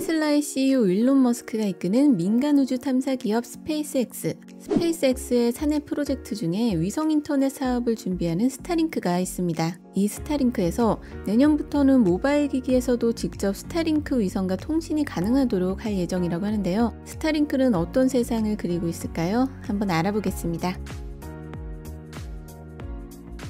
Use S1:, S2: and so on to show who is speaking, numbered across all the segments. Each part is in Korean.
S1: 테슬라의 CEO 일론 머스크가 이끄는 민간 우주 탐사 기업 스페이스X. 스페이스X의 사내 프로젝트 중에 위성 인터넷 사업을 준비하는 스타링크가 있습니다. 이 스타링크에서 내년부터는 모바일 기기에서도 직접 스타링크 위성과 통신이 가능하도록 할 예정이라고 하는데요. 스타링크는 어떤 세상을 그리고 있을까요? 한번 알아보겠습니다.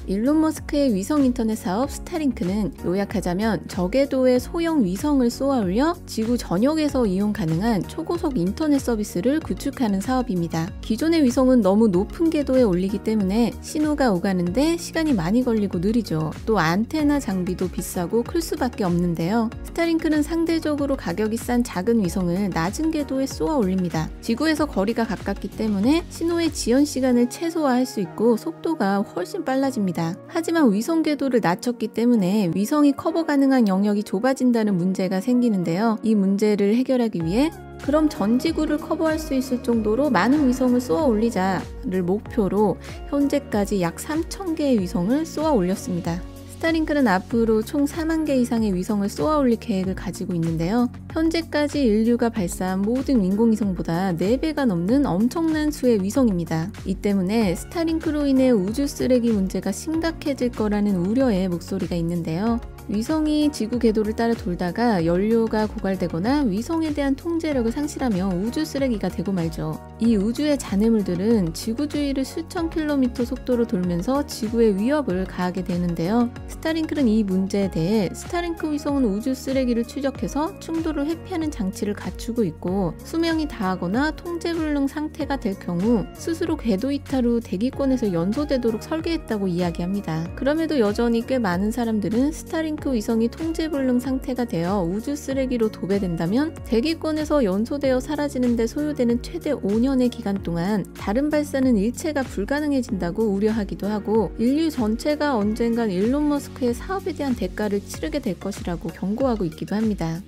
S1: 일론 머스크의 위성 인터넷 사업 스타링크는 요약하자면 저궤도에 소형 위성을 쏘아 올려 지구 전역에서 이용 가능한 초고속 인터넷 서비스를 구축하는 사업입니다. 기존의 위성은 너무 높은 궤도에 올리기 때문에 신호가 오가는데 시간이 많이 걸리고 느리죠. 또 안테나 장비도 비싸고 클 수밖에 없는데요. 스타링크는 상대적으로 가격이 싼 작은 위성을 낮은 궤도에 쏘아 올립니다. 지구에서 거리가 가깝기 때문에 신호의 지연 시간을 최소화할 수 있고 속도가 훨씬 빨라집니다. 하지만 위성 궤도를 낮췄기 때문에 위성이 커버 가능한 영역이 좁아진다는 문제가 생기는데요. 이 문제를 해결하기 위해 그럼 전 지구를 커버할 수 있을 정도로 많은 위성을 쏘아 올리자를 목표로 현재까지 약 3,000개의 위성을 쏘아 올렸습니다. 스타링크는 앞으로 총 4만 개 이상의 위성을 쏘아 올릴 계획을 가지고 있는데요. 현재까지 인류가 발사한 모든 인공위성보다 4배가 넘는 엄청난 수의 위성입니다. 이 때문에 스타링크로 인해 우주 쓰레기 문제가 심각해질 거라는 우려의 목소리가 있는데요. 위성이 지구 궤도를 따라 돌다가 연료가 고갈되거나 위성에 대한 통제력을 상실하면 우주 쓰레기가 되고 말죠. 이 우주의 잔해물들은 지구 주위를 수천 킬로미터 속도로 돌면서 지구에 위협을 가하게 되는데요. 스타링크는 이 문제에 대해 스타링크 위성은 우주 쓰레기를 추적해서 충돌을 회피하는 장치를 갖추고 있고 수명이 다하거나 통제불능 상태가 될 경우 스스로 궤도 이탈 후 대기권에서 연소되도록 설계했다고 이야기합니다. 그럼에도 여전히 꽤 많은 사람들은 스타링크 위성이 통제불능 상태가 되어 우주 쓰레기로 도배된다면 대기권에서 연소되어 사라지는 데 소요되는 최대 5년의 기간 동안 다른 발사는 일체가 불가능해진다고 우려하기도 하고 인류 전체가 언젠간 일론 머스크의 사업에 대한 대가를 치르게 될 것이라고 경고하고 있기도 합니다.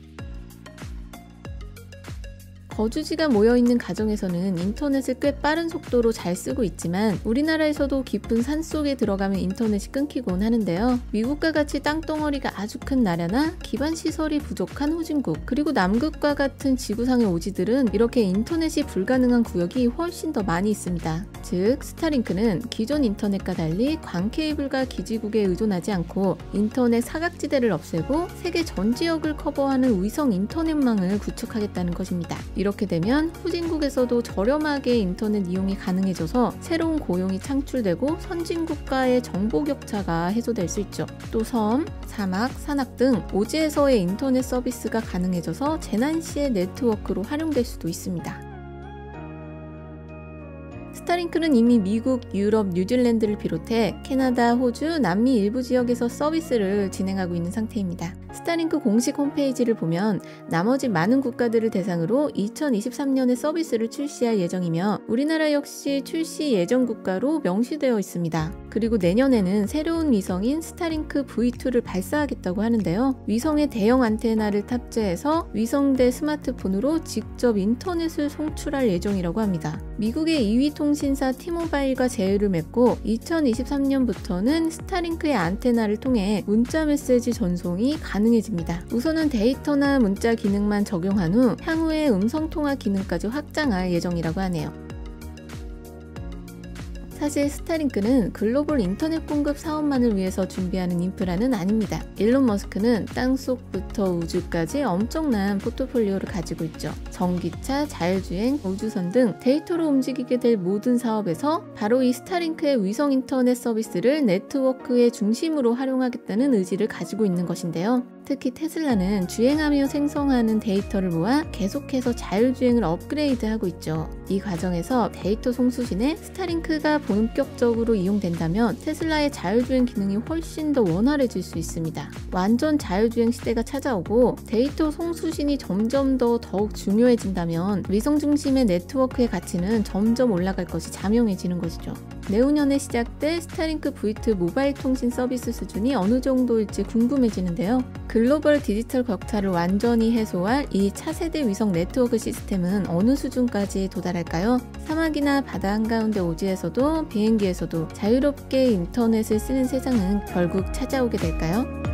S1: 거주지가 모여있는 가정에서는 인터넷을 꽤 빠른 속도로 잘 쓰고 있지만 우리나라에서도 깊은 산속에 들어가면 인터넷이 끊기곤 하는데요. 미국과 같이 땅덩어리가 아주 큰 나라나 기반시설이 부족한 후진국 그리고 남극과 같은 지구상의 오지들은 이렇게 인터넷이 불가능한 구역이 훨씬 더 많이 있습니다. 즉 스타링크는 기존 인터넷과 달리 광 케이블과 기지국에 의존하지 않고 인터넷 사각지대를 없애고 세계 전 지역을 커버하는 위성 인터넷망을 구축하겠다는 것입니다. 이렇게 되면 후진국에서도 저렴하게 인터넷 이용이 가능해져서 새로운 고용이 창출되고 선진국가의 정보 격차가 해소될 수 있죠. 또 섬, 사막, 산악 등 오지에서의 인터넷 서비스가 가능해져서 재난 시의 네트워크로 활용될 수도 있습니다. 스타링크는 이미 미국, 유럽, 뉴질랜드를 비롯해 캐나다, 호주, 남미 일부 지역에서 서비스를 진행하고 있는 상태입니다. 스타링크 공식 홈페이지를 보면 나머지 많은 국가들을 대상으로 2023년에 서비스를 출시할 예정이며 우리나라 역시 출시 예정 국가로 명시되어 있습니다. 그리고 내년에는 새로운 위성인 스타링크 V2를 발사하겠다고 하는데요. 위성에 대형 안테나를 탑재해서 위성대 스마트폰으로 직접 인터넷을 송출할 예정이라고 합니다. 미국의 2위 통신사 티모바일과 제휴를 맺고 2023년부터는 스타링크의 안테나를 통해 문자 메시지 전송이 가능해집니다. 우선은 데이터나 문자 기능만 적용한 후 향후에 음성통화 기능까지 확장할 예정이라고 하네요. 사실 스타링크는 글로벌 인터넷 공급 사업만을 위해서 준비하는 인프라는 아닙니다. 일론 머스크는 땅속부터 우주까지 엄청난 포트폴리오를 가지고 있죠. 전기차, 자율주행, 우주선 등 데이터로 움직이게 될 모든 사업에서 바로 이 스타링크의 위성 인터넷 서비스를 네트워크의 중심으로 활용하겠다는 의지를 가지고 있는 것인데요. 특히 테슬라는 주행하며 생성하는 데이터를 모아 계속해서 자율주행을 업그레이드하고 있죠. 이 과정에서 데이터 송수신에 스타링크가 본격적으로 이용된다면 테슬라의 자율주행 기능이 훨씬 더 원활해질 수 있습니다. 완전 자율주행 시대가 찾아오고 데이터 송수신이 점점 더욱 중요해진다면 위성 중심의 네트워크의 가치는 점점 올라갈 것이 자명해지는 것이죠. 내후년에 시작될 스타링크 V2 모바일 통신 서비스 수준이 어느 정도일지 궁금해지는데요. 글로벌 디지털 격차를 완전히 해소할 이 차세대 위성 네트워크 시스템은 어느 수준까지 도달할까요? 사막이나 바다 한가운데 오지에서도 비행기에서도 자유롭게 인터넷을 쓰는 세상은 결국 찾아오게 될까요?